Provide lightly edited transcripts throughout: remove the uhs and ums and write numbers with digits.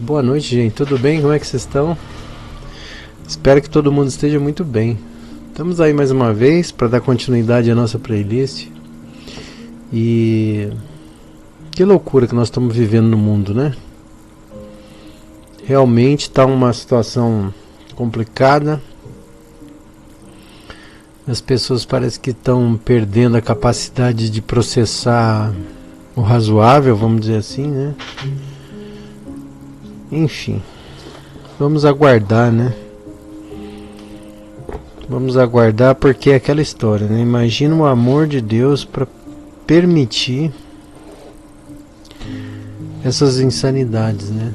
Boa noite, gente. Tudo bem? Como é que vocês estão? Espero que todo mundo esteja muito bem. Estamos aí mais uma vez para dar continuidade à nossa playlist. E que loucura que nós estamos vivendo no mundo, né? Realmente está uma situação complicada. As pessoas parecem que estão perdendo a capacidade de processar o razoável, vamos dizer assim, né? Enfim, vamos aguardar, né? Vamos aguardar, porque é aquela história, né? Imagina o amor de Deus para permitir essas insanidades, né?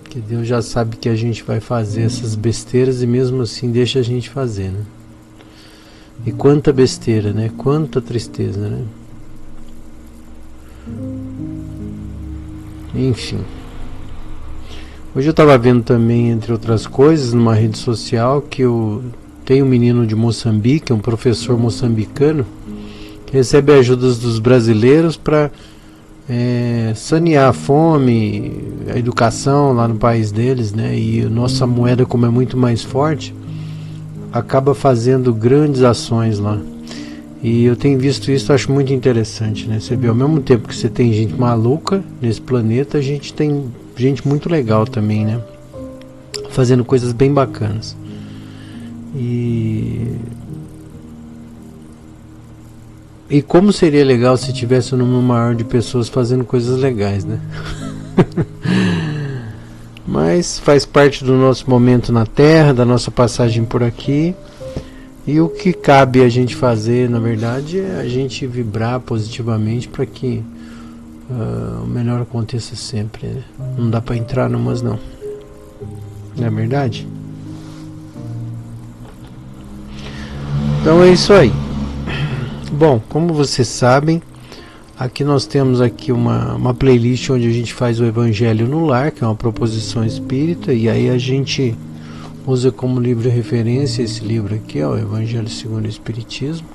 Que Deus já sabe que a gente vai fazer essas besteiras e mesmo assim deixa a gente fazer, né? E quanta besteira, né? Quanta tristeza, né? Enfim. Hoje eu estava vendo também, entre outras coisas, numa rede social, que tem um menino de Moçambique, um professor moçambicano, que recebe ajudas dos brasileiros para sanear a fome, a educação lá no país deles, né? E a nossa moeda, como é muito mais forte, acaba fazendo grandes ações lá. E eu tenho visto isso, acho muito interessante, né? Você vê, ao mesmo tempo que você tem gente maluca nesse planeta, a gente tem gente muito legal também, né? Fazendo coisas bem bacanas. E como seria legal se tivesse um número maior de pessoas fazendo coisas legais, né? Mas faz parte do nosso momento na Terra, da nossa passagem por aqui. E o que cabe a gente fazer, na verdade, é a gente vibrar positivamente para que o melhor aconteça sempre, né? Não dá para entrar numas não. Não é verdade? Então é isso aí. Bom, como vocês sabem, aqui nós temos aqui uma playlist onde a gente faz o Evangelho no Lar, que é uma proposição espírita, e aí a gente usa como livro de referência esse livro aqui, ó, o Evangelho segundo o Espiritismo,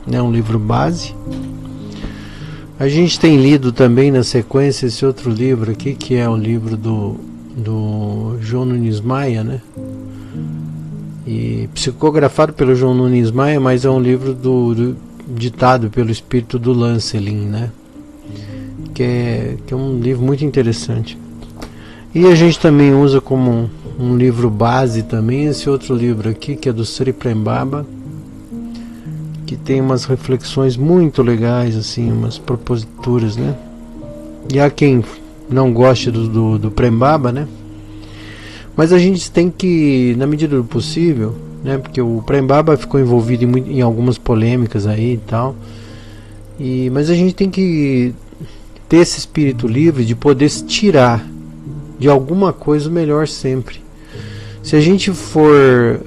é um livro base. A gente tem lido também na sequência esse outro livro aqui, que é o livro do João Nunes Maia, né? E psicografado pelo João Nunes Maia, mas é um livro ditado pelo espírito do Lancelin, né? Que é um livro muito interessante. E a gente também usa como um livro base também esse outro livro aqui, que é do Sri Prembaba, que tem umas reflexões muito legais, assim, umas proposituras, né? E há quem não goste do Prembaba, né? Mas a gente tem que, na medida do possível, né? Porque o Prembaba ficou envolvido em algumas polêmicas aí e tal. Mas a gente tem que ter esse espírito livre de poder se tirar de alguma coisa o melhor sempre. Se a gente for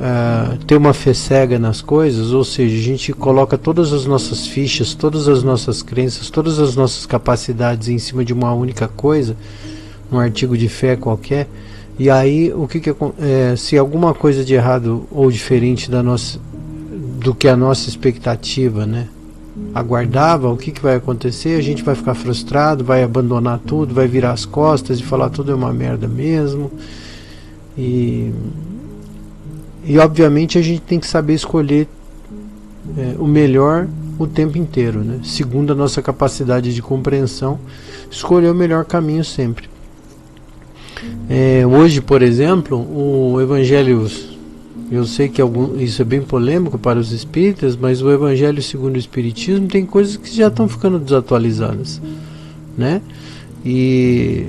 ter uma fé cega nas coisas, ou seja, a gente coloca todas as nossas fichas, todas as nossas crenças, todas as nossas capacidades em cima de uma única coisa, um artigo de fé qualquer, e aí se alguma coisa de errado ou diferente do que a nossa expectativa, né, aguardava, o que vai acontecer? A gente vai ficar frustrado, vai abandonar tudo, vai virar as costas e falar tudo é uma merda mesmo. E obviamente a gente tem que saber escolher o melhor o tempo inteiro, né? Segundo a nossa capacidade de compreensão, escolher o melhor caminho sempre. Hoje, por exemplo, o Evangelho, eu sei que isso é bem polêmico para os espíritas, mas o Evangelho segundo o Espiritismo tem coisas que já estão ficando desatualizadas, né? E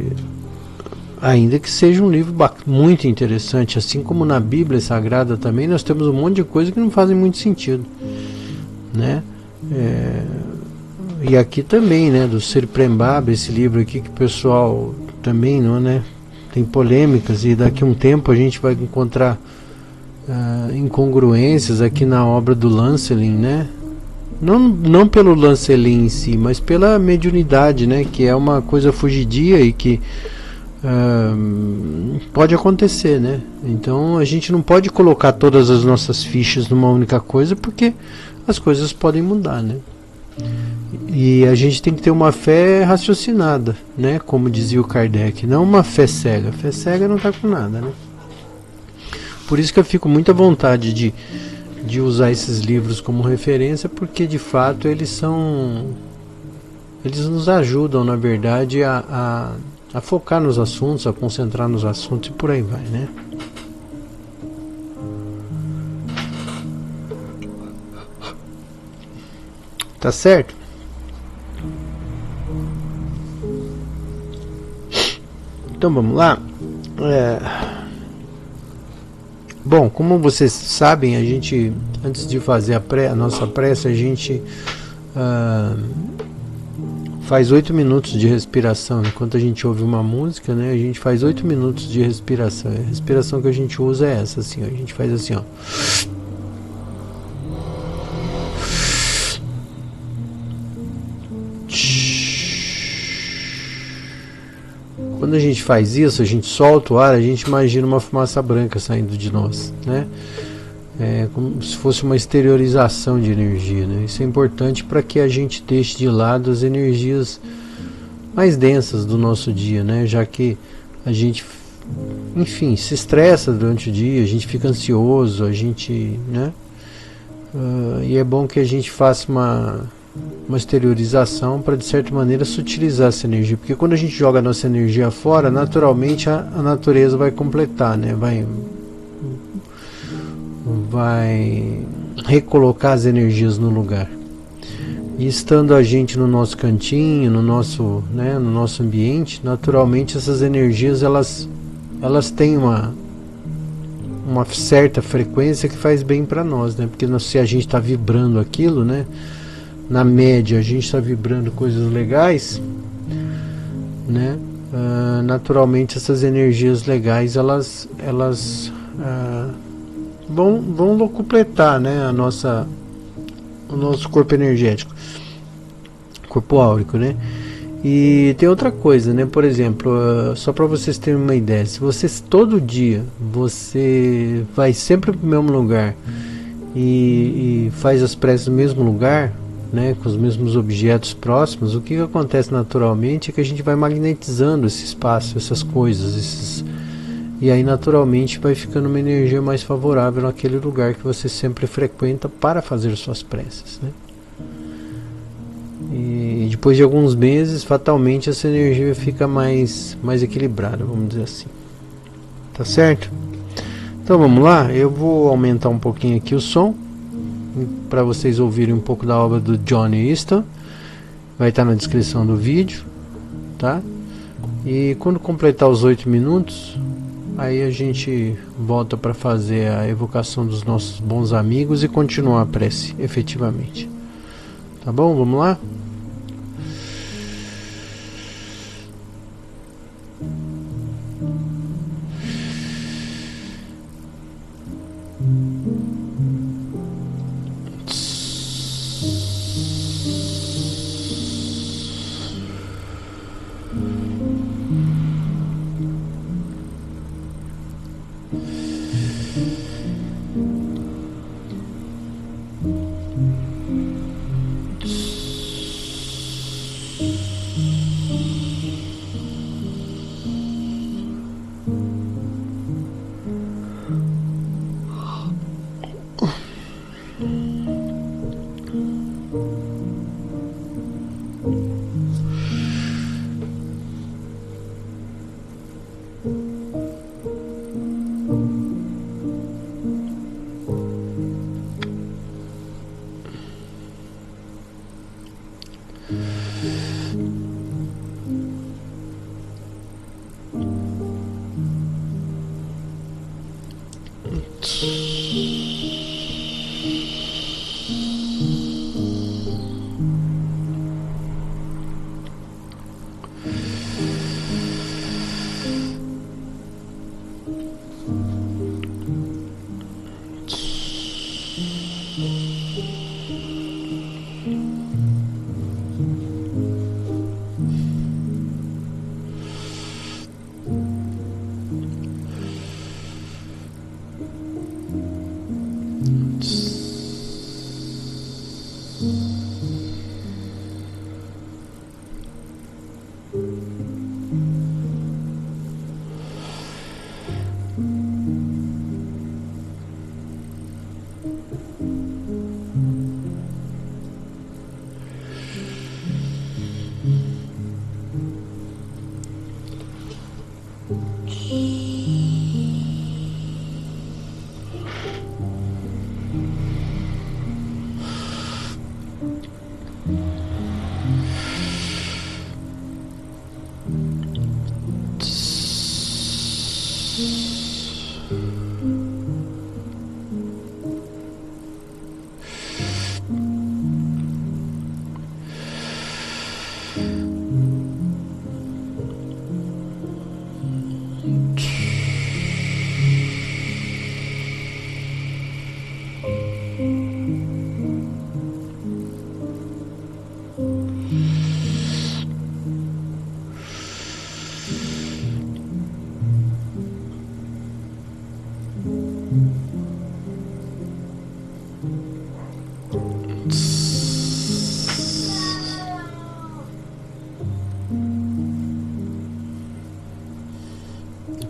ainda que seja um livro muito interessante, assim como na Bíblia Sagrada também, nós temos um monte de coisas que não fazem muito sentido, né? E aqui também, né, do Sri Prembaba, esse livro aqui que o pessoal também, não, né, tem polêmicas, e daqui a um tempo a gente vai encontrar incongruências aqui na obra do Lancelin, né? Não pelo Lancelin em si, mas pela mediunidade, né, que é uma coisa fugidia e que pode acontecer, né? Então a gente não pode colocar todas as nossas fichas numa única coisa, porque as coisas podem mudar, né? E a gente tem que ter uma fé raciocinada, né? Como dizia o Kardec, não uma fé cega. Fé cega não está com nada, né? Por isso que eu fico muito à vontade de usar esses livros como referência, porque de fato eles nos ajudam, na verdade, a focar nos assuntos, a concentrar nos assuntos e por aí vai, né? Tá certo? Então vamos lá. Bom, como vocês sabem, a gente, antes de fazer a nossa prece, a gente faz 8 minutos de respiração. Enquanto a gente ouve uma música, né, a gente faz 8 minutos de respiração. A respiração que a gente usa é essa, assim, ó, a gente faz assim, ó. Quando a gente faz isso, a gente solta o ar, a gente imagina uma fumaça branca saindo de nós, né? É como se fosse uma exteriorização de energia, né? Isso é importante para que a gente deixe de lado as energias mais densas do nosso dia, né? Já que a gente, enfim, se estressa durante o dia, a gente fica ansioso, a gente, né? E é bom que a gente faça uma exteriorização para, de certa maneira, sutilizar essa energia, porque quando a gente joga a nossa energia fora, naturalmente a natureza vai completar, né? Vai recolocar as energias no lugar. E estando a gente no nosso cantinho, no nosso ambiente, naturalmente essas energias elas têm uma certa frequência que faz bem para nós, né? Porque se a gente está vibrando aquilo, né? Na média a gente está vibrando coisas legais, né? Naturalmente essas energias legais elas vão completar, né, o nosso corpo energético, corpo áurico, né? E tem outra coisa, né? Por exemplo, só para vocês terem uma ideia, se vocês todo dia você vai sempre para o mesmo lugar e faz as preces no mesmo lugar, né, com os mesmos objetos próximos, o que acontece naturalmente é que a gente vai magnetizando esse espaço, essas coisas, e aí naturalmente vai ficando uma energia mais favorável naquele lugar que você sempre frequenta para fazer suas preces, né? E depois de alguns meses, fatalmente essa energia fica mais equilibrada, vamos dizer assim. Tá certo? Então vamos lá, eu vou aumentar um pouquinho aqui o som para vocês ouvirem um pouco da obra do Johnny Easton. Vai estar na descrição do vídeo, tá? E quando completar os 8 minutos, aí a gente volta para fazer a evocação dos nossos bons amigos e continuar a prece efetivamente. Tá bom? Vamos lá?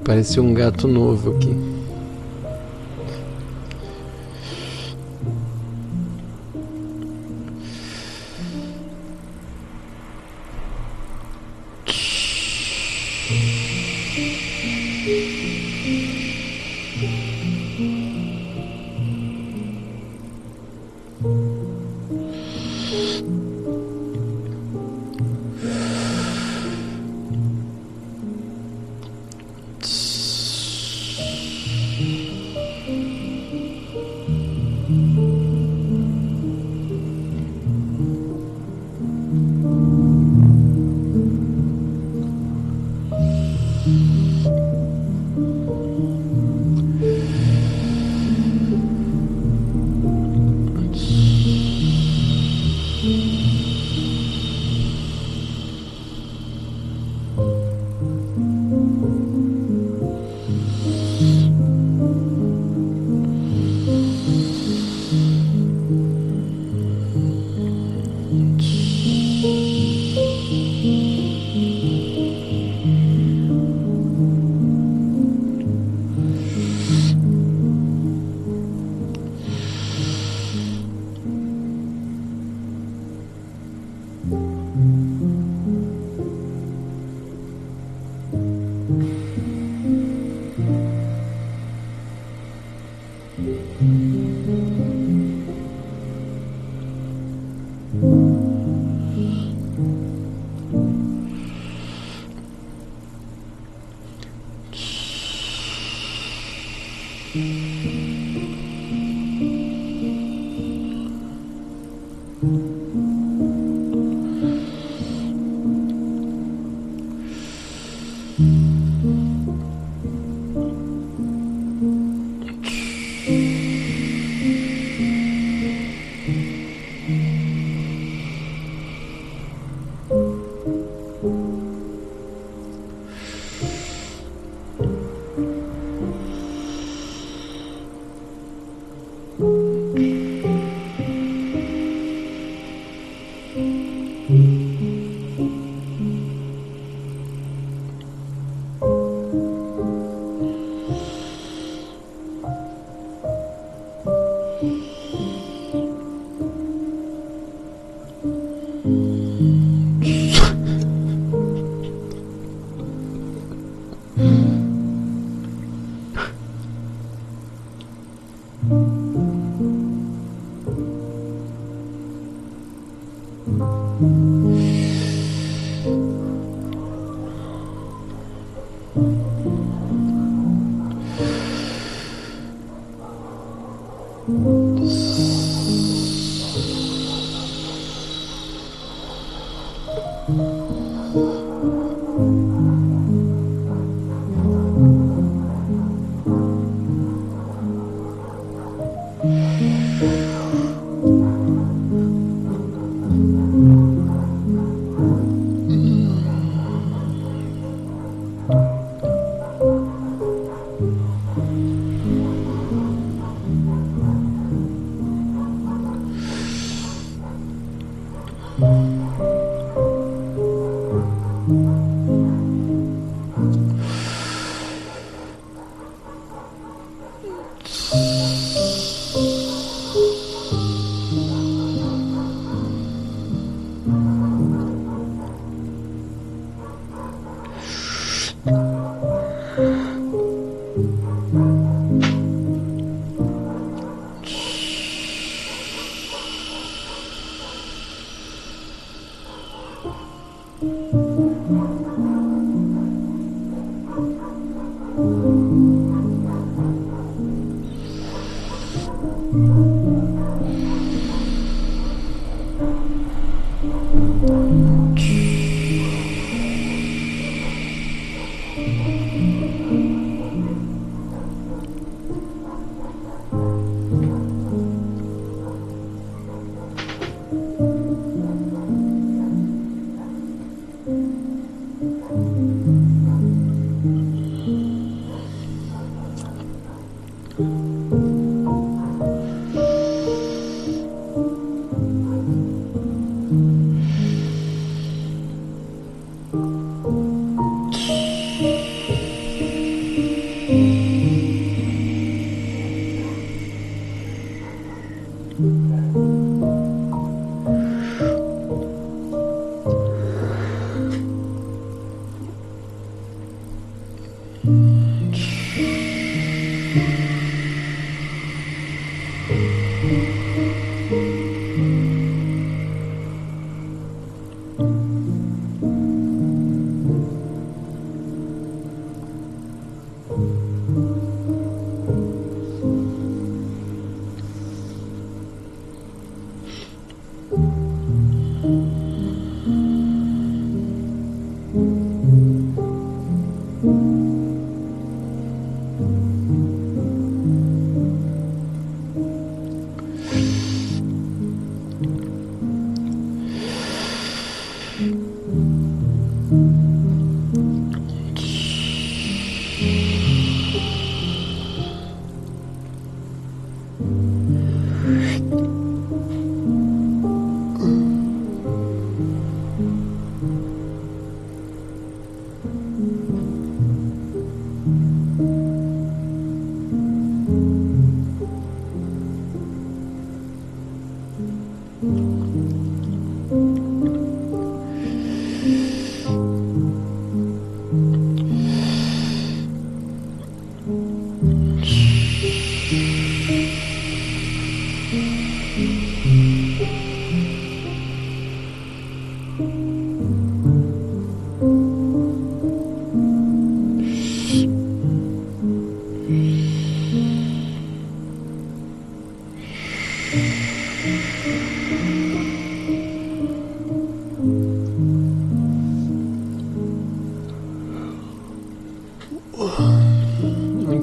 Parece um gato novo aqui.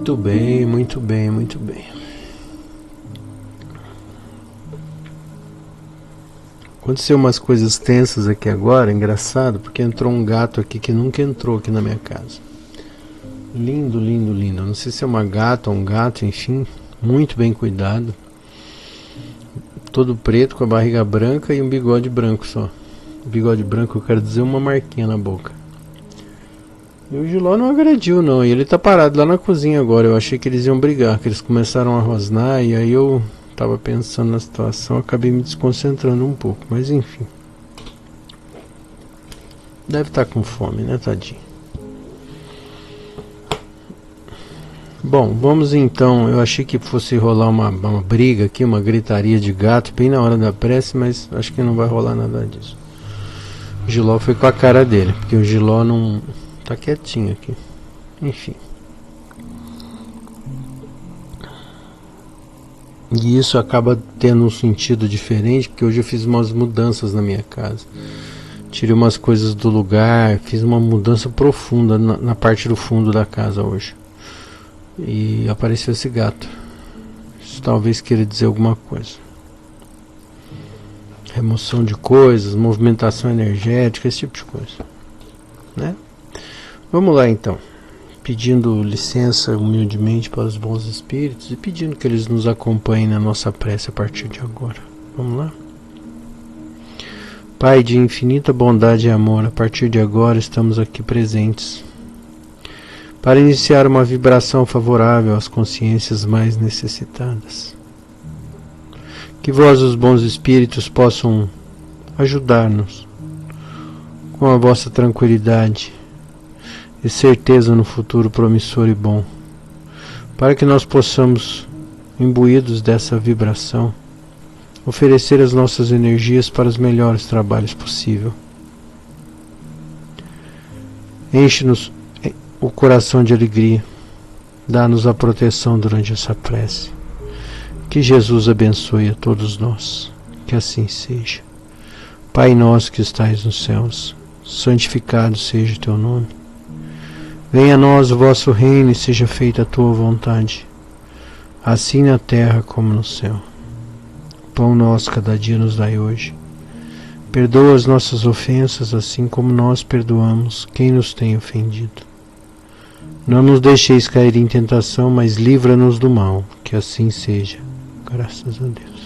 Muito bem, muito bem, muito bem. Aconteceu umas coisas tensas aqui agora, engraçado, porque entrou um gato aqui que nunca entrou aqui na minha casa. Lindo, lindo, lindo. Não sei se é uma gata ou um gato, enfim, muito bem cuidado. Todo preto, com a barriga branca e um bigode branco só. Bigode branco, eu quero dizer, uma marquinha na boca. E o Giló não agrediu não, e ele tá parado lá na cozinha agora. Eu achei que eles iam brigar, que eles começaram a rosnar, e aí eu tava pensando na situação, acabei me desconcentrando um pouco, mas enfim. Deve estar com fome, né, tadinho? Bom, vamos então. Eu achei que fosse rolar uma briga aqui, uma gritaria de gato bem na hora da prece, mas acho que não vai rolar nada disso. O Giló foi com a cara dele, porque o Giló não tá quietinho aqui. Enfim. E isso acaba tendo um sentido diferente, porque hoje eu fiz umas mudanças na minha casa. Tirei umas coisas do lugar, fiz uma mudança profunda na parte do fundo da casa hoje. E apareceu esse gato. Isso talvez queira dizer alguma coisa. Remoção de coisas, movimentação energética, esse tipo de coisa, né? Vamos lá então. Pedindo licença humildemente para os bons espíritos e pedindo que eles nos acompanhem na nossa prece a partir de agora. Vamos lá? Pai de infinita bondade e amor, a partir de agora estamos aqui presentes para iniciar uma vibração favorável às consciências mais necessitadas. Que vós, os bons espíritos, possam ajudar-nos com a vossa tranquilidade e certeza no futuro promissor e bom, para que nós possamos, imbuídos dessa vibração, oferecer as nossas energias para os melhores trabalhos possíveis. Enche-nos o coração de alegria, dá-nos a proteção durante essa prece. Que Jesus abençoe a todos nós, que assim seja. Pai nosso que estais nos céus, santificado seja o teu nome. Venha a nós o vosso reino e seja feita a tua vontade, assim na terra como no céu. O pão nosso cada dia nos dai hoje. Perdoa as nossas ofensas, assim como nós perdoamos quem nos tem ofendido. Não nos deixeis cair em tentação, mas livra-nos do mal, que assim seja. Graças a Deus.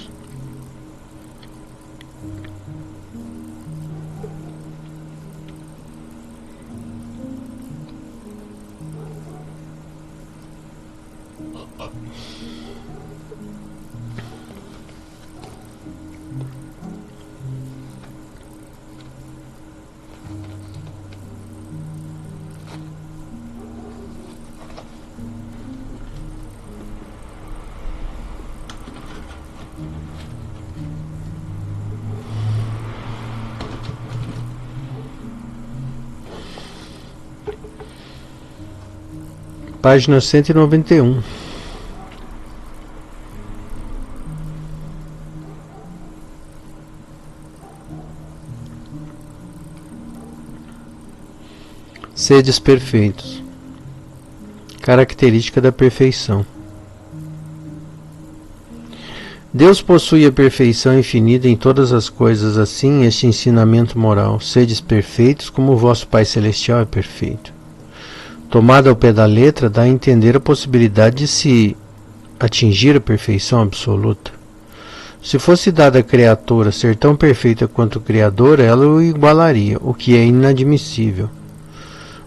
Página 191. Sedes perfeitos. Característica da perfeição. Deus possui a perfeição infinita em todas as coisas, assim este ensinamento moral: sedes perfeitos como o vosso Pai Celestial é perfeito. Tomado ao pé da letra, dá a entender a possibilidade de se atingir a perfeição absoluta. Se fosse dada à criatura ser tão perfeita quanto o Criador, ela o igualaria, o que é inadmissível.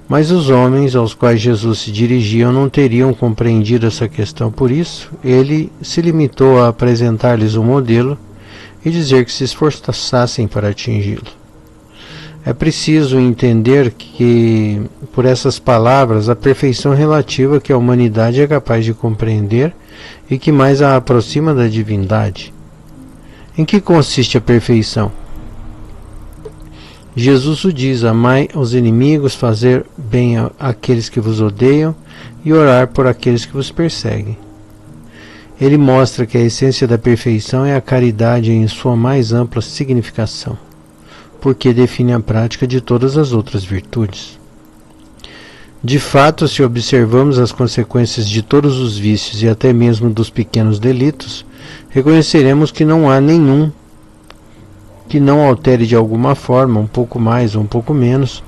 Mas os homens aos quais Jesus se dirigia não teriam compreendido essa questão, por isso ele se limitou a apresentar-lhes um modelo e dizer que se esforçassem para atingi-lo. É preciso entender que, por essas palavras, a perfeição relativa que a humanidade é capaz de compreender e que mais a aproxima da divindade. Em que consiste a perfeição? Jesus o diz: amai os inimigos, fazer bem àqueles que vos odeiam e orar por aqueles que vos perseguem. Ele mostra que a essência da perfeição é a caridade em sua mais ampla significação, porque define a prática de todas as outras virtudes. De fato, se observamos as consequências de todos os vícios e até mesmo dos pequenos delitos, reconheceremos que não há nenhum que não altere de alguma forma, um pouco mais ou um pouco menos,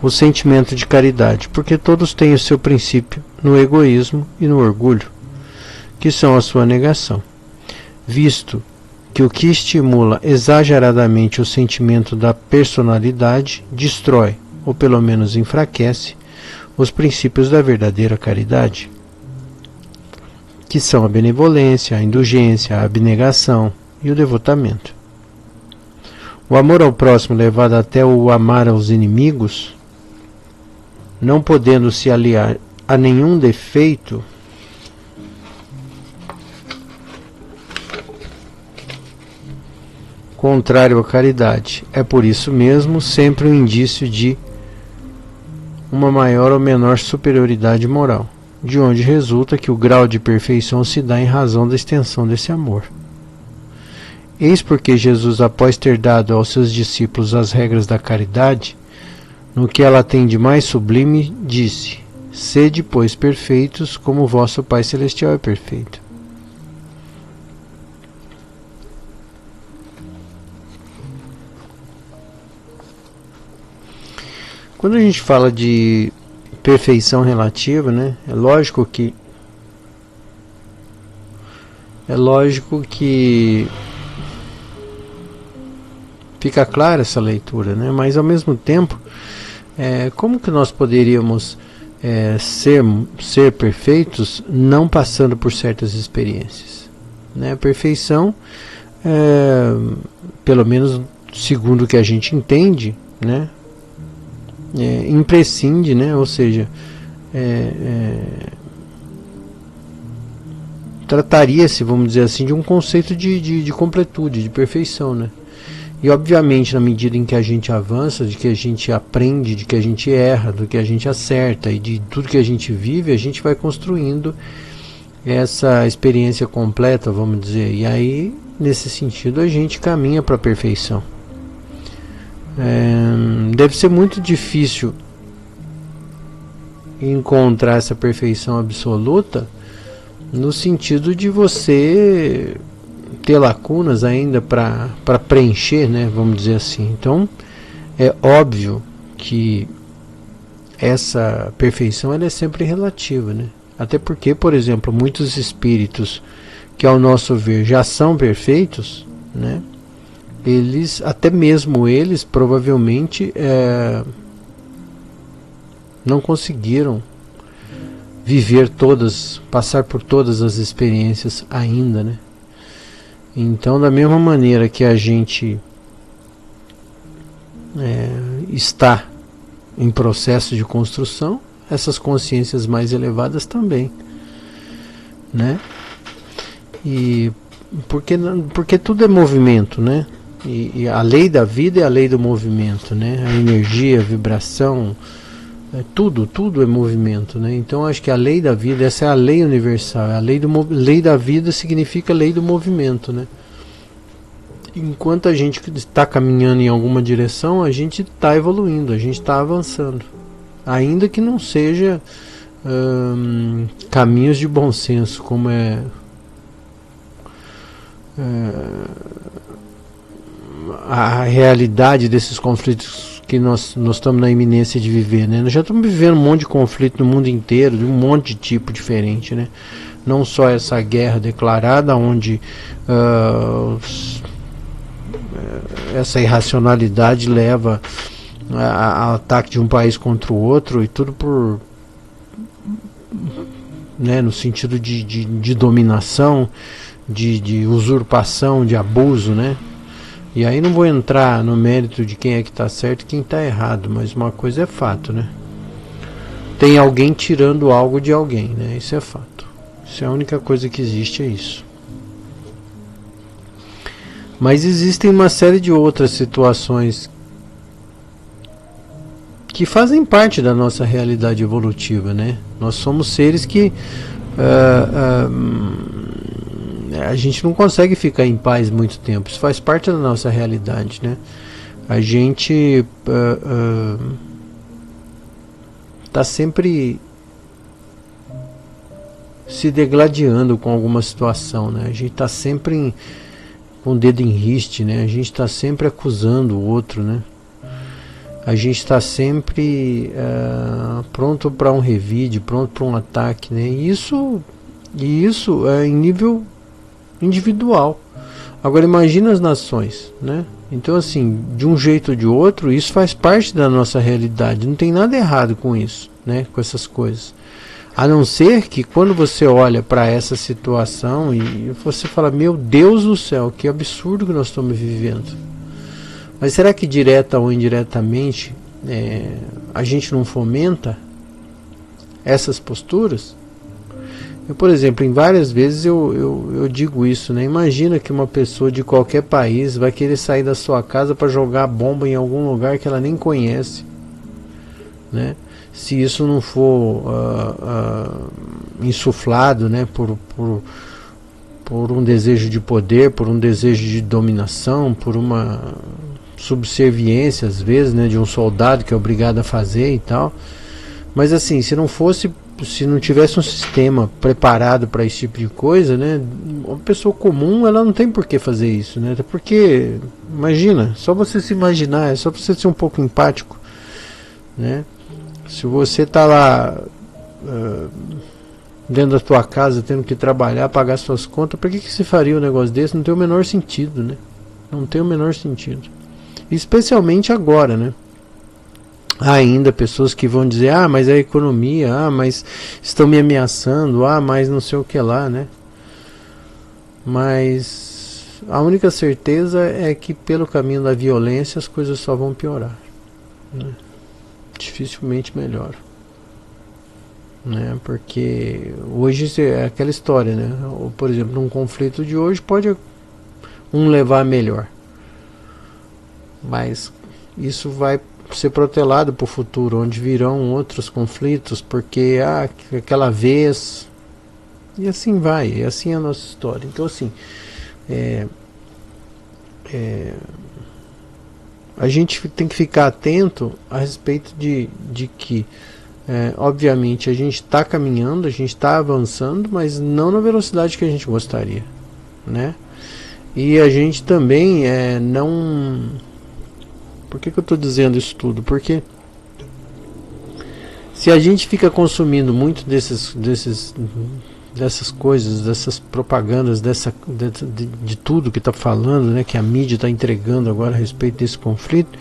o sentimento de caridade, porque todos têm o seu princípio no egoísmo e no orgulho, que são a sua negação. Visto que o que estimula exageradamente o sentimento da personalidade destrói, ou pelo menos enfraquece, os princípios da verdadeira caridade, que são a benevolência, a indulgência, a abnegação e o devotamento. O amor ao próximo, levado até o amar aos inimigos, não podendo se aliar a nenhum defeito, contrário à caridade, é por isso mesmo sempre um indício de uma maior ou menor superioridade moral, de onde resulta que o grau de perfeição se dá em razão da extensão desse amor. Eis porque Jesus, após ter dado aos seus discípulos as regras da caridade, no que ela tem de mais sublime, disse: sede, pois, perfeitos, como o vosso Pai Celestial é perfeito. Quando a gente fala de perfeição relativa, né, é lógico que fica clara essa leitura, né? Mas ao mesmo tempo, como que nós poderíamos ser perfeitos não passando por certas experiências, né? A perfeição, pelo menos segundo o que a gente entende, né? Imprescinde, né? Ou seja, trataria-se, vamos dizer assim, de um conceito de completude, de perfeição, né? E obviamente, na medida em que a gente avança, de que a gente aprende, de que a gente erra, do que a gente acerta e de tudo que a gente vive, a gente vai construindo essa experiência completa, vamos dizer. E aí, nesse sentido, a gente caminha para a perfeição. Deve ser muito difícil encontrar essa perfeição absoluta, no sentido de você ter lacunas ainda para preencher, né, vamos dizer assim. Então é óbvio que essa perfeição ela é sempre relativa, né? Até porque, por exemplo, muitos espíritos que ao nosso ver já são perfeitos, né, até mesmo eles provavelmente não conseguiram passar por todas as experiências ainda, né? Então, da mesma maneira que a gente está em processo de construção, essas consciências mais elevadas também, né? E porque tudo é movimento, né? E a lei da vida é a lei do movimento, né? A energia, a vibração, tudo é movimento, né? Então acho que a lei da vida, essa é a lei universal. A lei da vida significa lei do movimento, né? Enquanto a gente está caminhando em alguma direção, a gente está evoluindo, a gente está avançando, ainda que não seja caminhos de bom senso, como a realidade desses conflitos que nós estamos na iminência de viver, né? Nós já estamos vivendo um monte de conflito no mundo inteiro, de um monte de tipo diferente, né? Não só essa guerra declarada, onde essa irracionalidade leva ao ataque de um país contra o outro, e tudo por, né, no sentido de dominação, de usurpação, de abuso, né? E aí não vou entrar no mérito de quem é que está certo e quem está errado, mas uma coisa é fato, né? Tem alguém tirando algo de alguém, né? Isso é fato. Isso é a única coisa que existe, é isso. Mas existem uma série de outras situações que fazem parte da nossa realidade evolutiva, né? Nós somos seres que a gente não consegue ficar em paz muito tempo. Isso faz parte da nossa realidade, né? A gente está sempre se degladiando com alguma situação, né? A gente está sempre com o dedo em riste, né? A gente está sempre acusando o outro, né? A gente está sempre pronto para um revide, pronto para um ataque, né? E isso é em nível individual. Agora imagina as nações, né? Então assim, de um jeito ou de outro, isso faz parte da nossa realidade. Não tem nada errado com isso, né? Com essas coisas. A não ser que quando você olha para essa situação e você fala, meu Deus do céu, que absurdo que nós estamos vivendo. Mas será que direta ou indiretamente a gente não fomenta essas posturas? Eu, por exemplo, em várias vezes eu digo isso, né? Imagina que uma pessoa de qualquer país vai querer sair da sua casa para jogar bomba em algum lugar que ela nem conhece, né? Se isso não for insuflado, né, por um desejo de poder, por um desejo de dominação, por uma subserviência às vezes, né, de um soldado que é obrigado a fazer e tal. Mas assim, se não tivesse um sistema preparado para esse tipo de coisa, né, uma pessoa comum, ela não tem por que fazer isso, né? Até porque, imagina, só você se imaginar, é só você ser um pouco empático, né? Se você está lá dentro da tua casa, tendo que trabalhar, pagar suas contas, por que você faria um negócio desse? Não tem o menor sentido, né? Não tem o menor sentido. Especialmente agora, né? Há ainda pessoas que vão dizer, mas a economia, mas estão me ameaçando, mas não sei o que lá, né? Mas a única certeza é que pelo caminho da violência as coisas só vão piorar, né? Dificilmente melhor, né? Porque hoje é aquela história, né? Ou, por exemplo, num conflito de hoje pode um levar a melhor, mas isso vai ser protelado para o futuro, onde virão outros conflitos, porque aquela vez, e assim vai, e assim é a nossa história. Então assim, a gente tem que ficar atento a respeito de que obviamente a gente está caminhando, a gente está avançando, mas não na velocidade que a gente gostaria, né? E a gente também não... Por que eu estou dizendo isso tudo? Porque se a gente fica consumindo muito dessas coisas, dessas propagandas, de tudo que está falando, né, que a mídia está entregando agora a respeito desse conflito,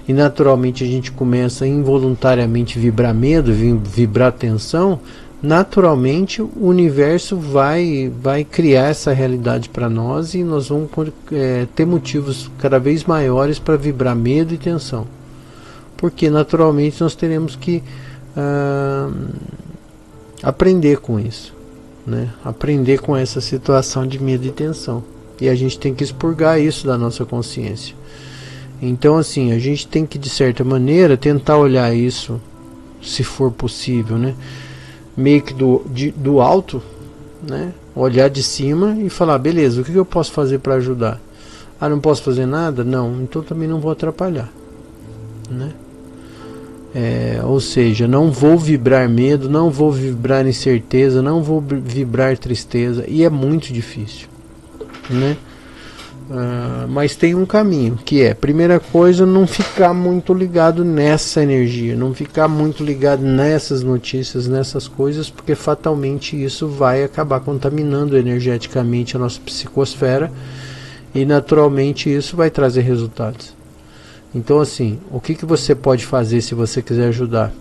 e naturalmente a gente começa a involuntariamente vibrar medo, vibrar tensão, naturalmente o universo vai criar essa realidade para nós, e nós vamos ter motivos cada vez maiores para vibrar medo e tensão, porque naturalmente nós teremos que aprender com isso, né? Aprender com essa situação de medo e tensão, e a gente tem que expurgar isso da nossa consciência. Então assim, a gente tem que de certa maneira tentar olhar isso se for possível, né? Meio que do alto, né? Olhar de cima e falar, beleza, o que eu posso fazer para ajudar? Ah, não posso fazer nada? Não, então também não vou atrapalhar, né? Ou seja, não vou vibrar medo, não vou vibrar incerteza, não vou vibrar tristeza, e é muito difícil, né? Mas tem um caminho, que é, primeira coisa, não ficar muito ligado nessa energia, não ficar muito ligado nessas notícias, nessas coisas, porque fatalmente isso vai acabar contaminando energeticamente a nossa psicosfera, e naturalmente isso vai trazer resultados. Então assim, o que você pode fazer se você quiser ajudar?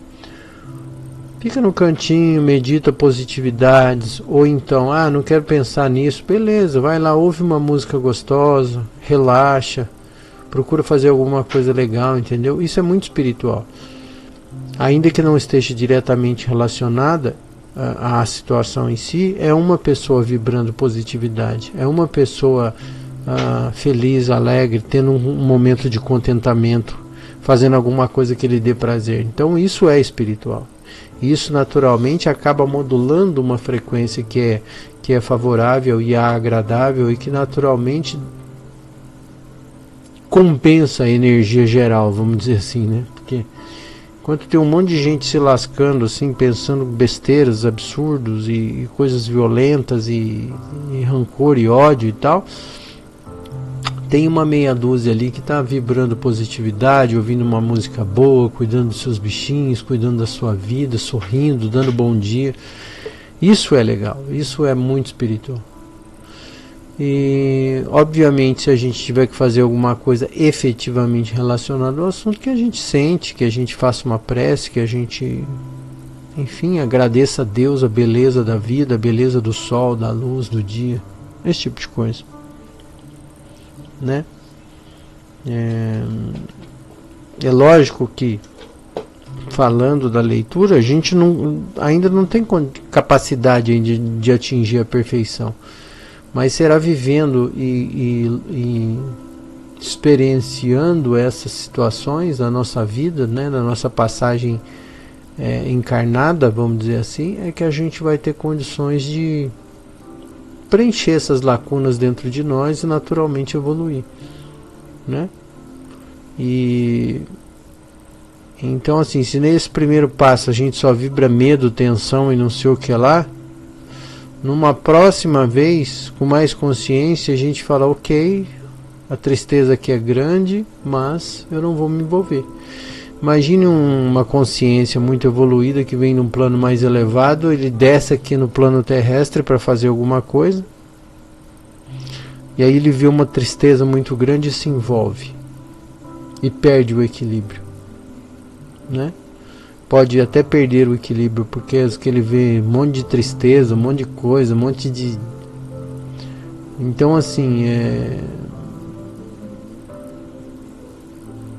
Fica no cantinho, medita positividades, ou então, não quero pensar nisso, beleza, vai lá, ouve uma música gostosa, relaxa, procura fazer alguma coisa legal, entendeu? Isso é muito espiritual. Ainda que não esteja diretamente relacionada à situação em si, é uma pessoa vibrando positividade, é uma pessoa feliz, alegre, tendo um momento de contentamento, fazendo alguma coisa que lhe dê prazer. Então isso é espiritual. Isso naturalmente acaba modulando uma frequência que é favorável e agradável, e que naturalmente compensa a energia geral, vamos dizer assim, né? Porque enquanto tem um monte de gente se lascando assim, pensando besteiras, absurdos e coisas violentas e rancor e ódio e tal, tem uma meia dúzia ali que está vibrando positividade, ouvindo uma música boa, cuidando dos seus bichinhos, cuidando da sua vida, sorrindo, dando bom dia. Isso é legal, isso é muito espiritual. E obviamente, se a gente tiver que fazer alguma coisa efetivamente relacionada ao assunto, que a gente sente, que a gente faça uma prece, que a gente, enfim, agradeça a Deus a beleza da vida, a beleza do sol, da luz, do dia, esse tipo de coisa, né? É lógico que, falando da leitura, a gente ainda não tem capacidade de atingir a perfeição, mas será vivendo e experienciando essas situações na nossa vida, né, na nossa passagem encarnada, vamos dizer assim, é que a gente vai ter condições de preencher essas lacunas dentro de nós e naturalmente evoluir, né? E então assim, se nesse primeiro passo a gente só vibra medo, tensão e não sei o que lá, numa próxima vez, com mais consciência, a gente fala, ok, a tristeza aqui é grande, mas eu não vou me envolver. Imagine uma consciência muito evoluída que vem num plano mais elevado, ele desce aqui no plano terrestre para fazer alguma coisa, e aí ele vê uma tristeza muito grande e se envolve e perde o equilíbrio, né? Pode até perder o equilíbrio, porque às vezes que ele vê um monte de tristeza, um monte de coisa, um monte de... Então assim,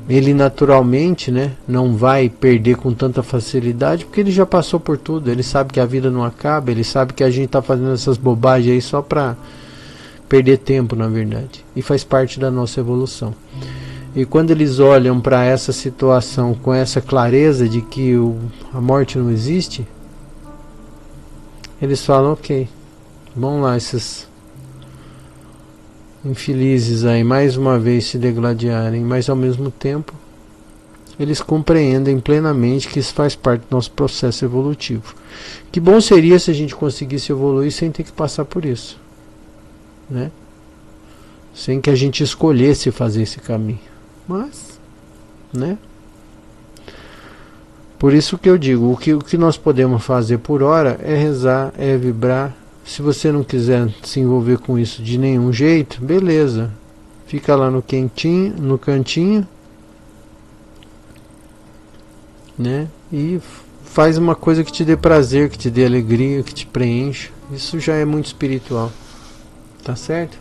ele naturalmente, né, não vai perder com tanta facilidade, porque ele já passou por tudo, ele sabe que a vida não acaba, ele sabe que a gente está fazendo essas bobagens aí só para perder tempo, na verdade, e faz parte da nossa evolução. E quando eles olham para essa situação com essa clareza de que a morte não existe, eles falam, ok, vão lá esses infelizes aí mais uma vez se degladiarem, mas ao mesmo tempo eles compreendem plenamente que isso faz parte do nosso processo evolutivo. Que bom seria se a gente conseguisse evoluir sem ter que passar por isso, né? Sem que a gente escolhesse fazer esse caminho, mas, né? Por isso que eu digo, o que nós podemos fazer por hora é rezar, é vibrar. Se você não quiser se envolver com isso de nenhum jeito, beleza, fica lá no cantinho, né? E faz uma coisa que te dê prazer, que te dê alegria, que te preencha. Isso já é muito espiritual, tá certo?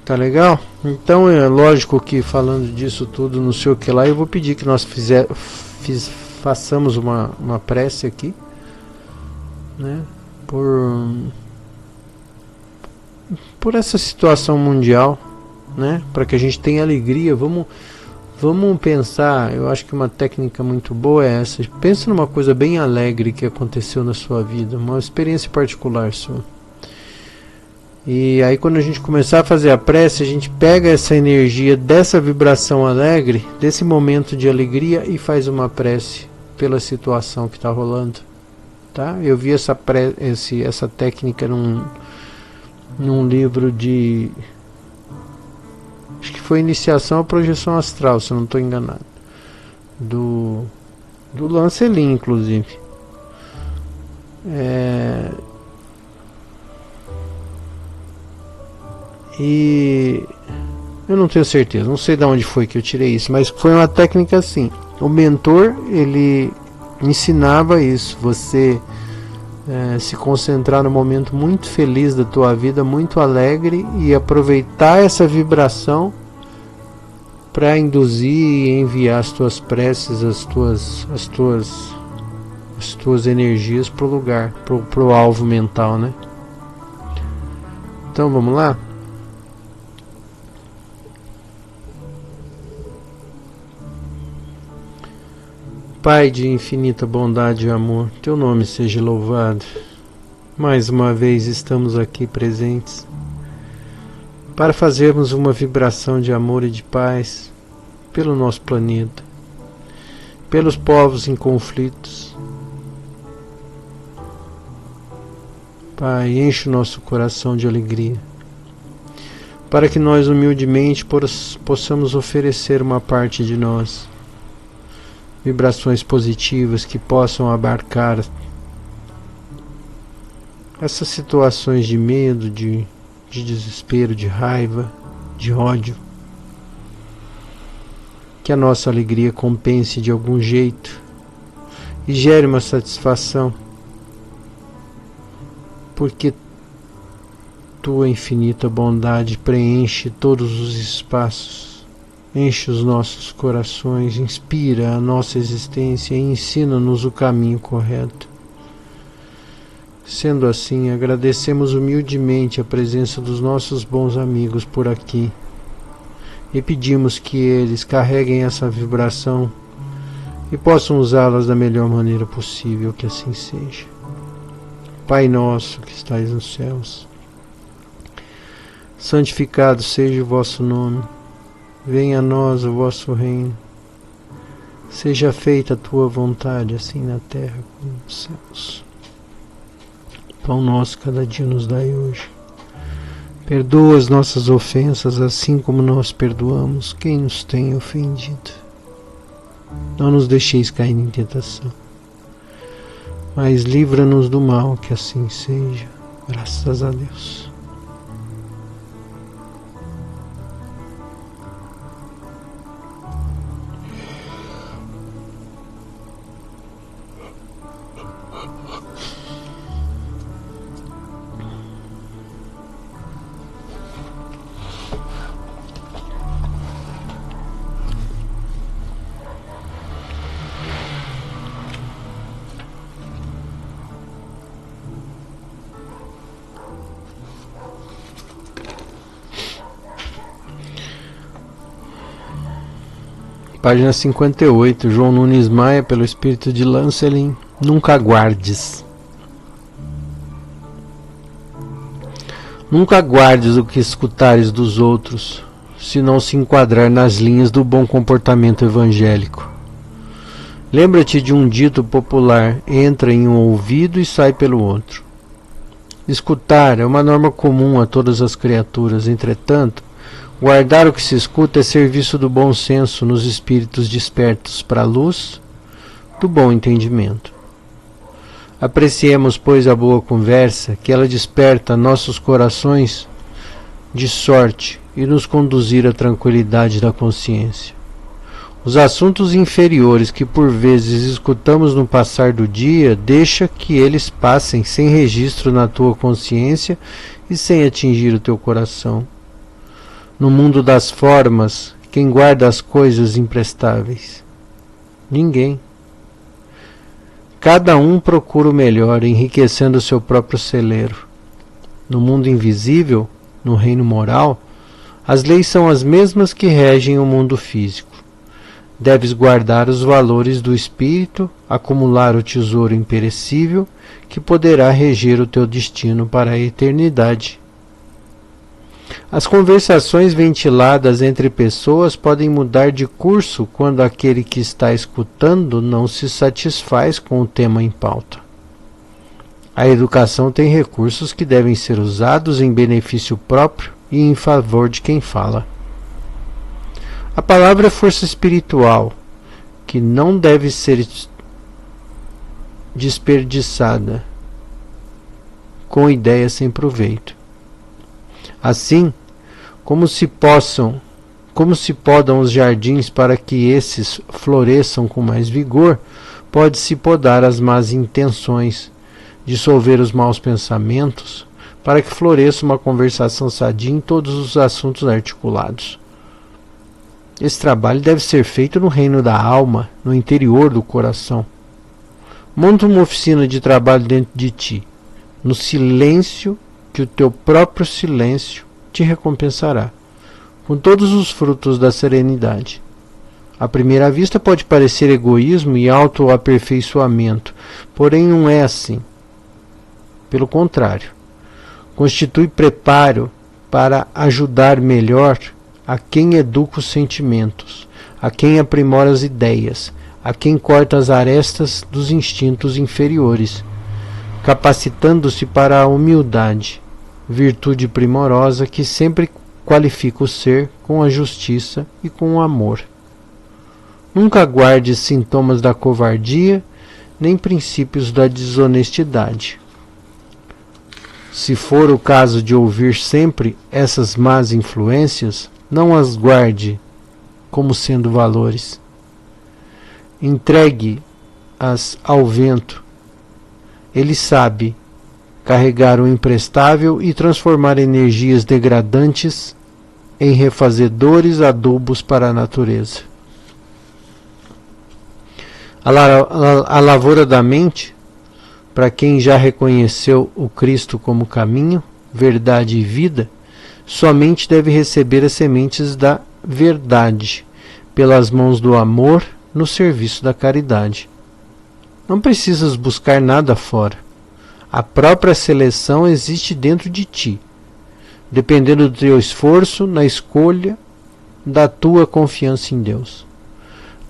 Tá legal? Então é lógico que falando disso tudo, não sei o que lá, eu vou pedir que nós façamos uma prece aqui, né, por essa situação mundial, né? Para que a gente tenha alegria. Vamos pensar, eu acho que uma técnica muito boa é essa. Pensa numa coisa bem alegre que aconteceu na sua vida, uma experiência particular sua. E aí quando a gente começar a fazer a prece, a gente pega essa energia dessa vibração alegre, desse momento de alegria e faz uma prece pela situação que está rolando. Tá? Eu vi essa técnica num livro de... acho que foi Iniciação à Projeção Astral, se eu não estou enganado. Do Lancelin, inclusive. E eu não tenho certeza, não sei de onde foi que eu tirei isso, mas foi uma técnica assim. O mentor, ele ensinava isso, você se concentrar no momento muito feliz da tua vida, muito alegre, e aproveitar essa vibração para induzir e enviar as tuas preces, as tuas energias para o lugar, para o alvo mental, né? Então vamos lá? Pai de infinita bondade e amor, teu nome seja louvado. Mais uma vez estamos aqui presentes para fazermos uma vibração de amor e de paz pelo nosso planeta, pelos povos em conflitos. Pai, enche o nosso coração de alegria, para que nós humildemente possamos oferecer uma parte de nós, vibrações positivas que possam abarcar essas situações de medo, de desespero, de raiva, de ódio. Que a nossa alegria compense de algum jeito e gere uma satisfação, porque tua infinita bondade preenche todos os espaços, enche os nossos corações, inspira a nossa existência e ensina-nos o caminho correto. Sendo assim, agradecemos humildemente a presença dos nossos bons amigos por aqui e pedimos que eles carreguem essa vibração e possam usá-las da melhor maneira possível, que assim seja. Pai nosso que estais nos céus, santificado seja o vosso nome. Venha a nós o vosso reino. Seja feita a tua vontade, assim na terra como nos céus. Pão nosso cada dia nos dai hoje. Perdoa as nossas ofensas, assim como nós perdoamos quem nos tem ofendido. Não nos deixeis cair em tentação, mas livra-nos do mal, que assim seja. Graças a Deus. Página 58, João Nunes Maia, pelo espírito de Lancelin. Nunca aguardes. Nunca aguardes o que escutares dos outros, se não se enquadrar nas linhas do bom comportamento evangélico. Lembra-te de um dito popular: entra em um ouvido e sai pelo outro. Escutar é uma norma comum a todas as criaturas, entretanto, guardar o que se escuta é serviço do bom senso nos espíritos despertos para a luz do bom entendimento. Apreciemos, pois, a boa conversa, que ela desperta nossos corações de sorte e nos conduzir à tranquilidade da consciência. Os assuntos inferiores que por vezes escutamos no passar do dia, deixa que eles passem sem registro na tua consciência e sem atingir o teu coração. No mundo das formas, quem guarda as coisas imprestáveis? Ninguém. Cada um procura o melhor, enriquecendo o seu próprio celeiro. No mundo invisível, no reino moral, As leis são as mesmas que regem o mundo físico. Deves guardar os valores do espírito, acumular o tesouro imperecível que poderá reger o teu destino para a eternidade. As conversações ventiladas entre pessoas podem mudar de curso quando aquele que está escutando não se satisfaz com o tema em pauta. A educação tem recursos que devem ser usados em benefício próprio e em favor de quem fala. A palavra é força espiritual, que não deve ser desperdiçada com ideias sem proveito. Assim, como se podam os jardins para que esses floresçam com mais vigor, pode-se podar as más intenções, dissolver os maus pensamentos, para que floresça uma conversação sadia em todos os assuntos articulados. Esse trabalho deve ser feito no reino da alma, no interior do coração. Monta uma oficina de trabalho dentro de ti, no silêncio, que o teu próprio silêncio te recompensará, com todos os frutos da serenidade. À primeira vista pode parecer egoísmo e autoaperfeiçoamento, porém não é assim. Pelo contrário, constitui preparo para ajudar melhor a quem educa os sentimentos, a quem aprimora as ideias, a quem corta as arestas dos instintos inferiores, capacitando-se para a humildade, virtude primorosa que sempre qualifica o ser com a justiça e com o amor. Nunca guardes sintomas da covardia, nem princípios da desonestidade. Se for o caso de ouvir sempre essas más influências, não as guarde como sendo valores. Entregue-as ao vento. Ele sabe carregar o imprestável e transformar energias degradantes em refazedores adubos para a natureza. A lavoura da mente, para quem já reconheceu o Cristo como caminho, verdade e vida, somente deve receber as sementes da verdade, pelas mãos do amor, no serviço da caridade. Não precisas buscar nada fora. A própria seleção existe dentro de ti, dependendo do teu esforço na escolha da tua confiança em Deus.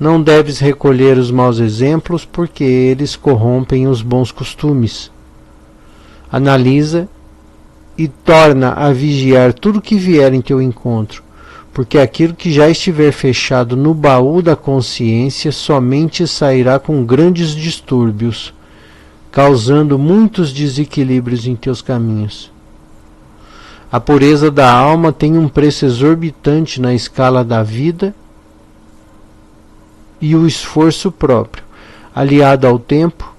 Não deves recolher os maus exemplos, porque eles corrompem os bons costumes. Analisa e torna a vigiar tudo que vier em teu encontro, porque aquilo que já estiver fechado no baú da consciência somente sairá com grandes distúrbios, causando muitos desequilíbrios em teus caminhos. A pureza da alma tem um preço exorbitante na escala da vida, e o esforço próprio, aliado ao tempo,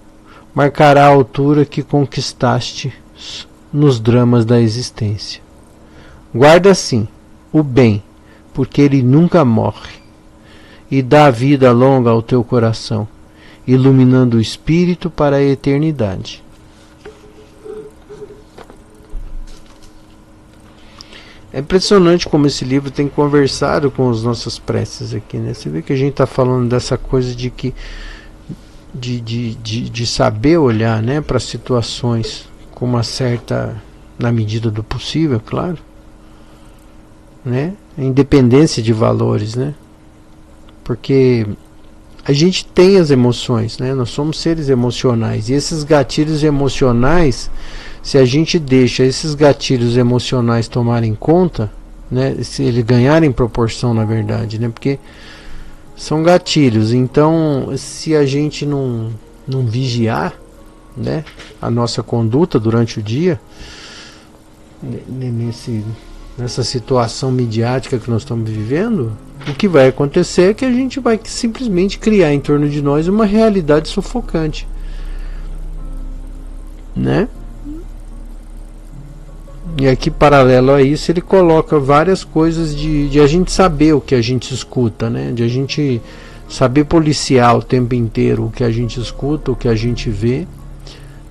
marcará a altura que conquistaste nos dramas da existência. Guarda assim o bem, porque ele nunca morre, e dá vida longa ao teu coração, iluminando o espírito para a eternidade. É impressionante como esse livro tem conversado com as nossas preces aqui, né? Você vê que a gente está falando dessa coisa de que de saber olhar, né, para situações com uma certa, na medida do possível, claro, né, independência de valores, né? Porque a gente tem as emoções, né? Nós somos seres emocionais, e esses gatilhos emocionais, se a gente deixa esses gatilhos emocionais tomarem conta, né, se eles ganharem proporção, na verdade, né, porque são gatilhos, então se a gente não vigiar, né, a nossa conduta durante o dia, nessa situação midiática que nós estamos vivendo, o que vai acontecer é que a gente vai simplesmente criar em torno de nós uma realidade sufocante, né? E aqui, paralelo a isso, ele coloca várias coisas de a gente saber o que a gente escuta, né? De a gente saber policiar o tempo inteiro o que a gente escuta, o que a gente vê,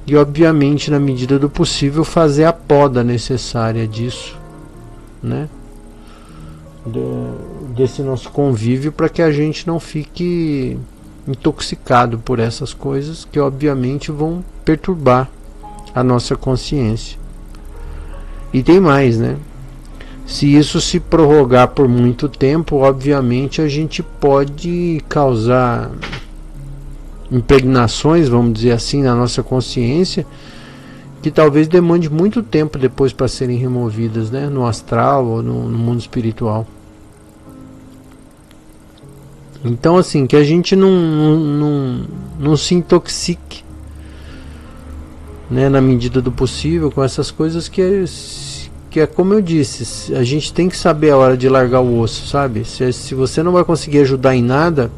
e obviamente, na medida do possível, fazer a poda necessária disso, né? desse nosso convívio, para que a gente não fique intoxicado por essas coisas que obviamente vão perturbar a nossa consciência. E tem mais, né? Se isso se prorrogar por muito tempo, obviamente a gente pode causar impregnações, vamos dizer assim, na nossa consciência, que talvez demande muito tempo depois para serem removidas, né? No astral ou no mundo espiritual. Então, assim, que a gente não se intoxique, né, na medida do possível, com essas coisas que é como eu disse, a gente tem que saber a hora de largar o osso, sabe? Se você não vai conseguir ajudar em nada,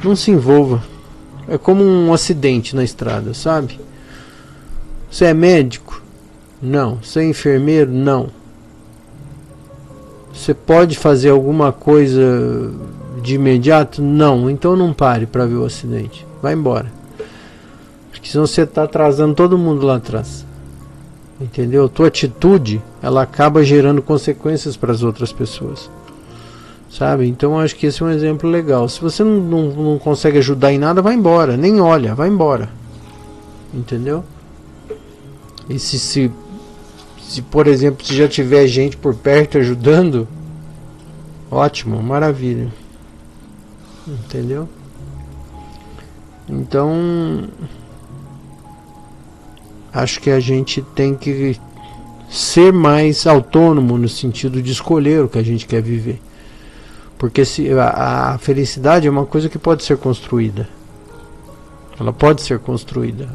não se envolva. É como um acidente na estrada, sabe? Você é médico? Não. Você é enfermeiro? Não. Você pode fazer alguma coisa de imediato? Não. Então não pare para ver o acidente. Vai embora. Porque senão você está atrasando todo mundo lá atrás. Entendeu? A tua atitude, ela acaba gerando consequências para as outras pessoas. Sabe? Então acho que esse é um exemplo legal. Se você não consegue ajudar em nada, vai embora. Nem olha, vai embora. Entendeu? E se por exemplo, se já tiver gente por perto ajudando, ótimo, maravilha. Entendeu? Então acho que a gente tem que ser mais autônomo no sentido de escolher o que a gente quer viver. Porque a felicidade é uma coisa que pode ser construída. Ela pode ser construída.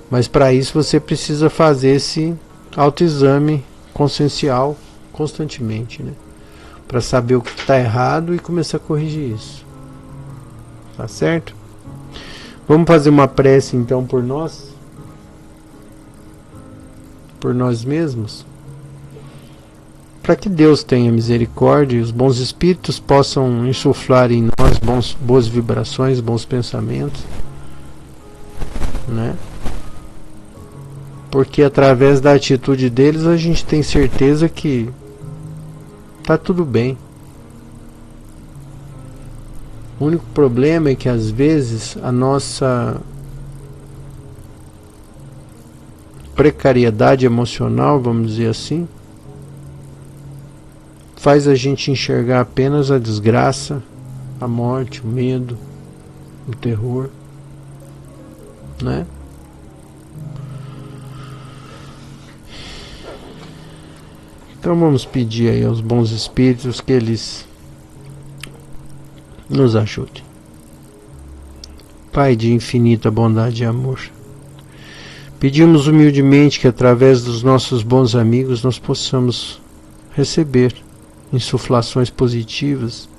Mas para isso você precisa fazer esse autoexame consciencial constantemente, né? Para saber o que está errado e começar a corrigir isso. Tá certo? Vamos fazer uma prece então por nós? Por nós mesmos? Para que Deus tenha misericórdia e os bons espíritos possam insuflar em nós boas vibrações, bons pensamentos, né? Porque através da atitude deles a gente tem certeza que tá tudo bem. O único problema é que às vezes a nossa precariedade emocional, vamos dizer assim, faz a gente enxergar apenas a desgraça, a morte, o medo, o terror, né? Então vamos pedir aí aos bons espíritos que eles nos ajudem. Pai de infinita bondade e amor, pedimos humildemente que através dos nossos bons amigos nós possamos receber insuflações positivas,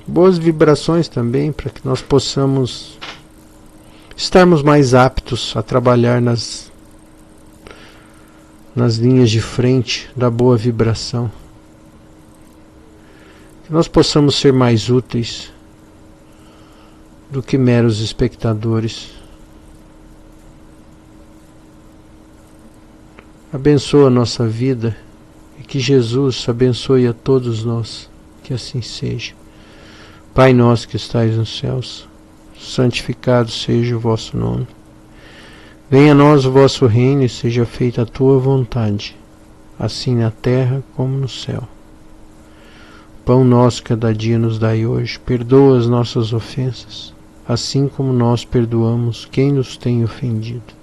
boas vibrações também, para que nós possamos estarmos mais aptos a trabalhar nas linhas de frente da boa vibração, que nós possamos ser mais úteis do que meros espectadores. Abençoa a nossa vida e que Jesus abençoe a todos nós, que assim seja. Pai nosso que estais nos céus, santificado seja o vosso nome. Venha a nós o vosso reino e seja feita a tua vontade, assim na terra como no céu. Pão nosso cada dia nos dai hoje, perdoa as nossas ofensas, assim como nós perdoamos quem nos tem ofendido.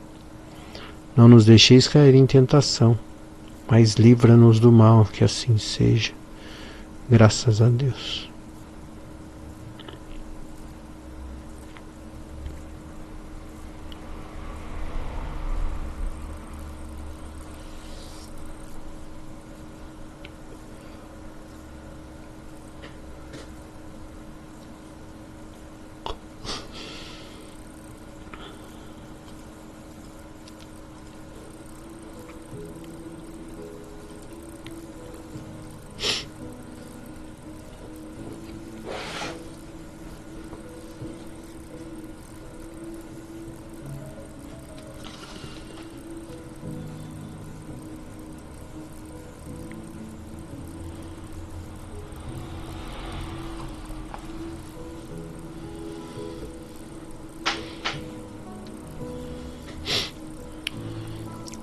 Não nos deixeis cair em tentação, mas livra-nos do mal, que assim seja. Graças a Deus.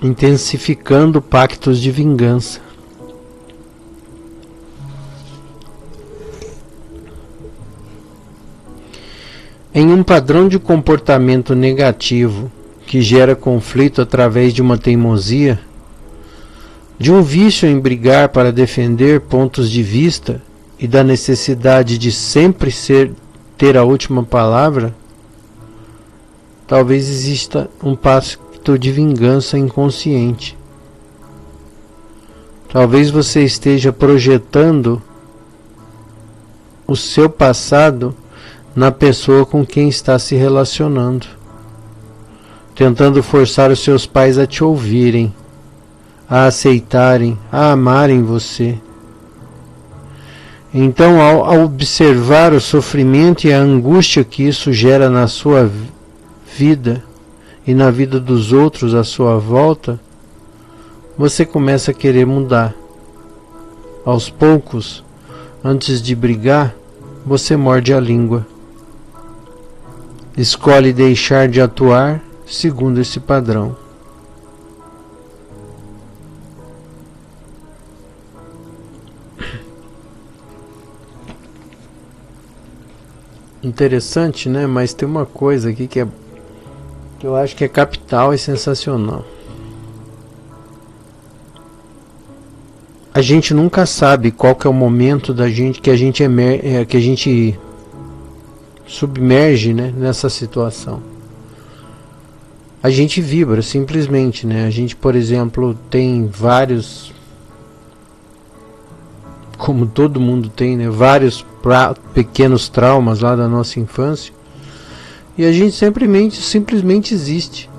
intensificando pactos de vingança. Em um padrão de comportamento negativo que gera conflito através de uma teimosia, de um vício em brigar para defender pontos de vista e da necessidade de sempre ter a última palavra, talvez exista um pacto de vingança inconsciente. Talvez você esteja projetando o seu passado na pessoa com quem está se relacionando, tentando forçar os seus pais a te ouvirem, a aceitarem, a amarem você. Então, ao observar o sofrimento e a angústia que isso gera na sua vida e na vida dos outros à sua volta, você começa a querer mudar. Aos poucos, antes de brigar, você morde a língua. Escolhe deixar de atuar segundo esse padrão. Interessante, né? Mas tem uma coisa aqui que eu acho que é capital e sensacional. A gente nunca sabe qual que é o momento da gente que a gente submerge, né, nessa situação. A gente vibra simplesmente, né? A gente, por exemplo, tem vários, como todo mundo tem, né, vários pequenos traumas lá da nossa infância, e a gente simplesmente existe.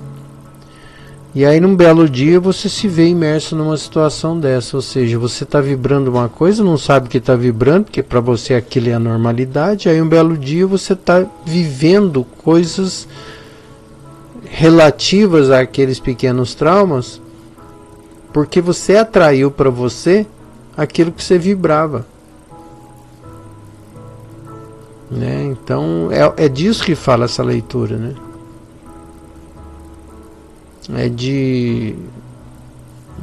E aí num belo dia você se vê imerso numa situação dessa, ou seja, você está vibrando uma coisa, não sabe que está vibrando, porque para você aquilo é a normalidade. Aí um belo dia você está vivendo coisas relativas àqueles pequenos traumas, porque você atraiu para você aquilo que você vibrava, né? Então é disso que fala essa leitura, né? É de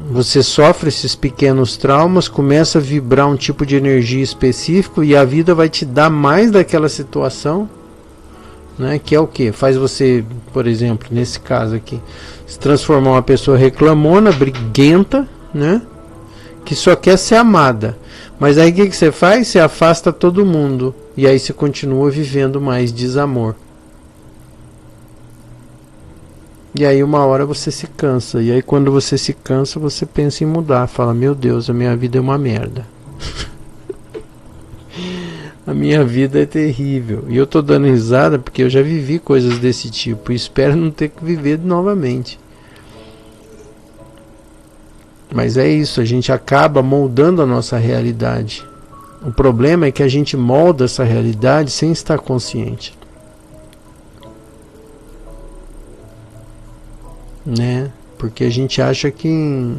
você sofre esses pequenos traumas, começa a vibrar um tipo de energia específico e a vida vai te dar mais daquela situação, né? Que é o que? Faz você, por exemplo, nesse caso aqui, se transformar uma pessoa reclamona, briguenta, né? Que só quer ser amada. Mas aí o que você faz? Você afasta todo mundo e aí você continua vivendo mais desamor. E aí uma hora você se cansa. E aí quando você se cansa, você pensa em mudar. Fala, meu Deus, a minha vida é uma merda. A minha vida é terrível. E eu tô dando risada porque eu já vivi coisas desse tipo. E espero não ter que viver novamente. Mas é isso, a gente acaba moldando a nossa realidade. O problema é que a gente molda essa realidade sem estar consciente, né? Porque a gente acha que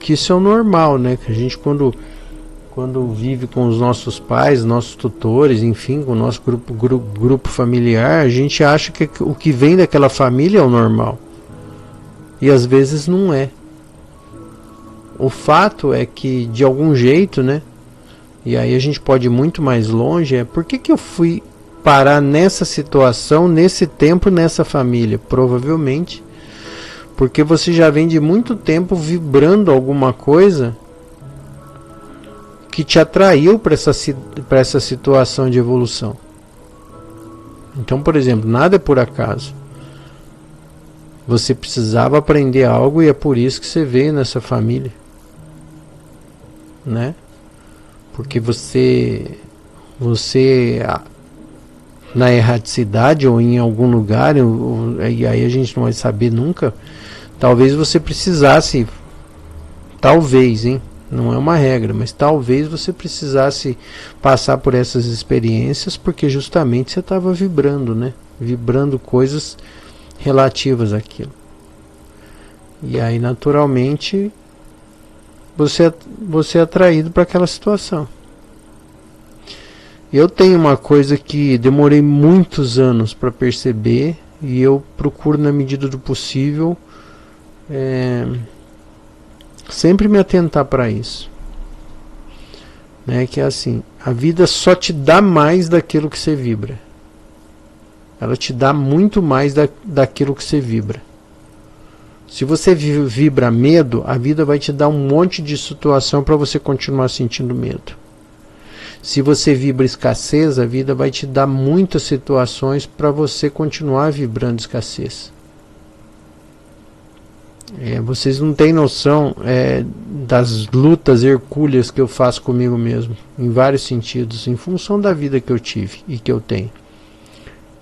isso é o normal, né? Que a gente quando vive com os nossos pais, nossos tutores, enfim, com o nosso grupo familiar, a gente acha que o que vem daquela família é o normal. E às vezes não é. O fato é que de algum jeito, né? E aí a gente pode ir muito mais longe, por que eu fui parar nessa situação, nesse tempo, nessa família? Provavelmente porque você já vem de muito tempo vibrando alguma coisa que te atraiu para essa situação de evolução. Então, por exemplo, nada é por acaso. Você precisava aprender algo e é por isso que você veio nessa família, né? Porque você na erraticidade ou em algum lugar, e aí a gente não vai saber nunca, talvez você precisasse, talvez, hein? Não é uma regra, mas talvez você precisasse passar por essas experiências porque justamente você estava vibrando, né? Vibrando coisas relativas àquilo. E aí naturalmente você é atraído para aquela situação. Eu tenho uma coisa que demorei muitos anos para perceber E eu procuro, na medida do possível, sempre me atentar para isso, né? Que é assim, a vida só te dá mais daquilo que você vibra. Ela te dá muito mais daquilo que você vibra. Se você vibra medo, a vida vai te dar um monte de situação para você continuar sentindo medo. Se você vibra escassez, a vida vai te dar muitas situações para você continuar vibrando escassez. Vocês não têm noção das lutas hercúleas que eu faço comigo mesmo, em vários sentidos, em função da vida que eu tive e que eu tenho.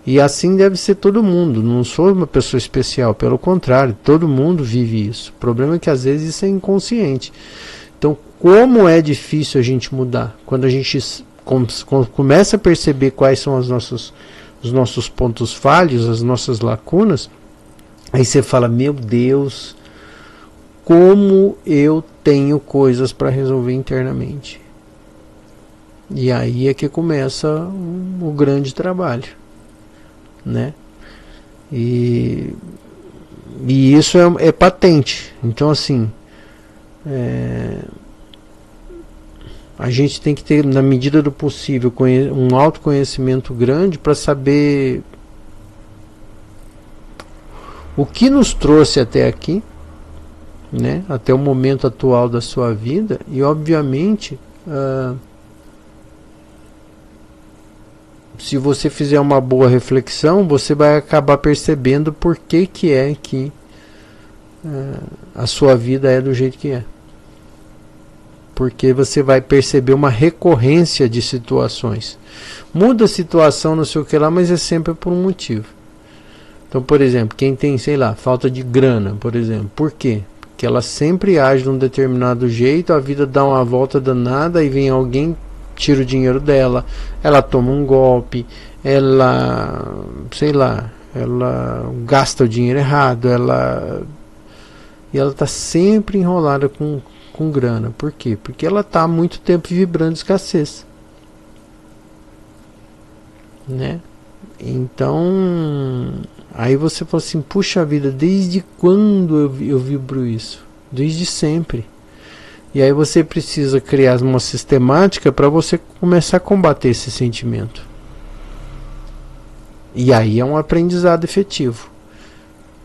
E assim deve ser todo mundo. Não sou uma pessoa especial, pelo contrário, todo mundo vive isso. O problema é que às vezes isso é inconsciente. Então, como é difícil a gente mudar? Quando a gente começa a perceber quais são os nossos pontos falhos, as nossas lacunas, aí você fala, meu Deus, como eu tenho coisas para resolver internamente. E aí é que começa o grande trabalho, né? E isso é patente. Então, assim, a gente tem que ter, na medida do possível, um autoconhecimento grande para saber o que nos trouxe até aqui, né? Até o momento atual da sua vida. E obviamente, se você fizer uma boa reflexão, você vai acabar percebendo por que a sua vida é do jeito que é. Porque você vai perceber uma recorrência de situações. Muda a situação, não sei o que lá, mas é sempre por um motivo. Então, por exemplo, quem tem, sei lá, falta de grana, por exemplo. Por quê? Porque ela sempre age de um determinado jeito, a vida dá uma volta danada e vem alguém, tira o dinheiro dela, ela toma um golpe, ela, sei lá, ela gasta o dinheiro errado, e ela está sempre enrolada com grana. Por quê? Porque ela está há muito tempo vibrando escassez, né? Então, aí você fala assim, puxa vida, desde quando eu vibro isso? Desde sempre. E aí você precisa criar uma sistemática para você começar a combater esse sentimento. E aí é um aprendizado efetivo,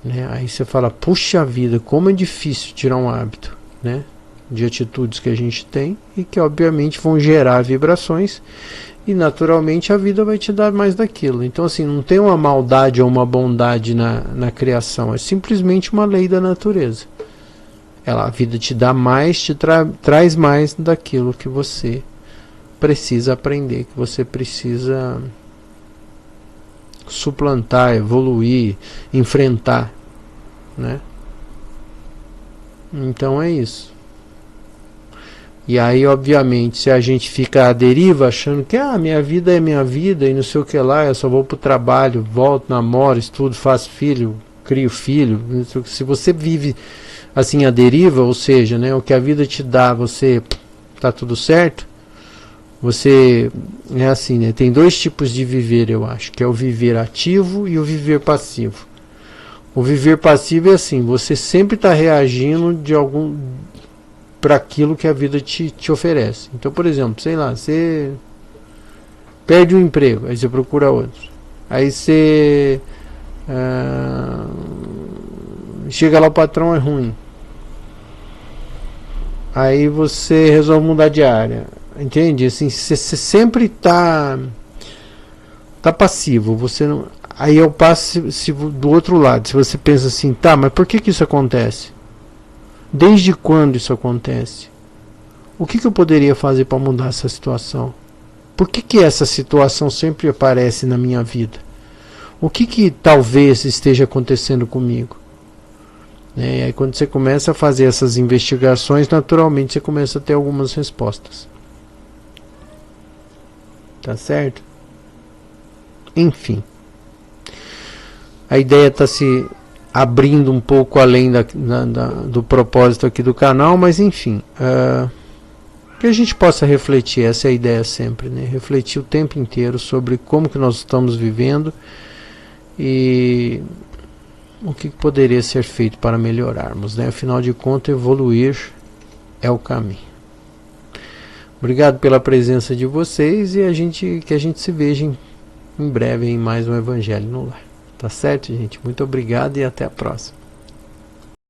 né? Aí você fala, puxa vida, como é difícil tirar um hábito, né? De atitudes que a gente tem e que obviamente vão gerar vibrações e naturalmente a vida vai te dar mais daquilo. Então, assim, não tem uma maldade ou uma bondade na criação, é simplesmente uma lei da natureza. A vida te dá mais, traz mais daquilo que você precisa aprender, que você precisa suplantar, evoluir, enfrentar, né? Então é isso. E aí, obviamente, se a gente fica à deriva, achando que minha vida é minha vida e não sei o que lá, eu só vou pro trabalho, volto, namoro, estudo, faço filho, crio filho. Se você vive assim à deriva, ou seja, né, o que a vida te dá, você tá tudo certo, você é assim, né, tem dois tipos de viver, eu acho, que é o viver ativo e o viver passivo. O viver passivo é assim, você sempre está reagindo para aquilo que a vida te oferece. Então, por exemplo, sei lá, você perde um emprego, aí você procura outro. Aí você chega lá, o patrão é ruim. Aí você resolve mudar de área. Entende? Assim, você sempre está passivo. Você não. Aí eu passo do outro lado. Se você pensa assim, tá, mas por que isso acontece? Desde quando isso acontece? O que eu poderia fazer para mudar essa situação? Por que essa situação sempre aparece na minha vida? O que talvez esteja acontecendo comigo? E aí quando você começa a fazer essas investigações, naturalmente você começa a ter algumas respostas. Tá certo? Enfim. A ideia está se abrindo um pouco além do propósito aqui do canal, mas enfim, que a gente possa refletir, essa é a ideia sempre, né? Refletir o tempo inteiro sobre como que nós estamos vivendo e o que poderia ser feito para melhorarmos, né? Afinal de contas, evoluir é o caminho. Obrigado pela presença de vocês e que a gente se veja em breve em mais um Evangelho no Lar. Tá certo, gente? Muito obrigado e até a próxima.